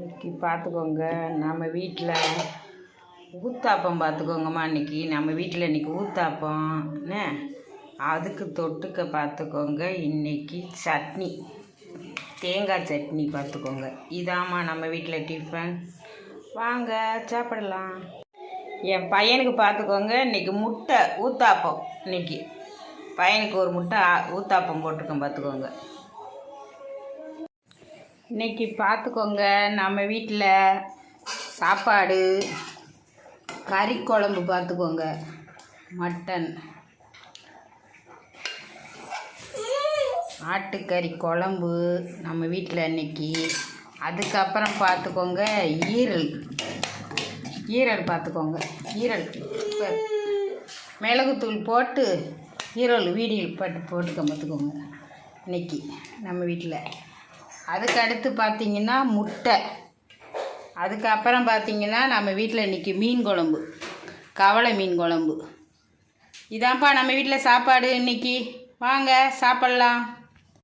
இன்னைக்கு பார்த்துக்கோங்க நம்ம வீட்டில் ஊத்தாப்பம் பார்த்துக்கோங்கம்மா. நம்ம வீட்டில் இன்றைக்கி ஊத்தாப்பம் என்ன, அதுக்கு தொட்டுக்க பார்த்துக்கோங்க. இன்றைக்கி சட்னி, தேங்காய் சட்னி பார்த்துக்கோங்க. இதாம்மா நம்ம வீட்டில் டிஃபன். வாங்க சாப்பிடலாம். என் பையனுக்கு பார்த்துக்கோங்க, இன்றைக்கி முட்டை ஊத்தாப்பம். இன்றைக்கி பையனுக்கு ஒரு முட்டை ஊத்தாப்பம் போட்டிருக்கேன் பார்த்துக்கோங்க. இன்றைக்கி பார்த்துக்கோங்க நம்ம வீட்டில் சாப்பாடு, கறி குழம்பு பார்த்துக்கோங்க, மட்டன், ஆட்டுக்கறி குழம்பு நம்ம வீட்டில் இன்றைக்கி. அதுக்கப்புறம் பார்த்துக்கோங்க ஈரல் பார்த்துக்கோங்க. ஈரல் மிளகுத்தூள் போட்டு ஈரல் வீடியல் போட்டுக்க பார்த்துக்கோங்க இன்றைக்கி நம்ம வீட்டில். அதுக்கு அடுத்து பார்த்திங்கன்னா முட்டை. அதுக்கப்புறம் பார்த்திங்கன்னா நம்ம வீட்டில் இன்றைக்கி மீன் குழம்பு, கவலை மீன் குழம்பு. இதான்ப்பா நம்ம வீட்டில் சாப்பாடு இன்றைக்கி. வாங்க சாப்பிட்லாம்.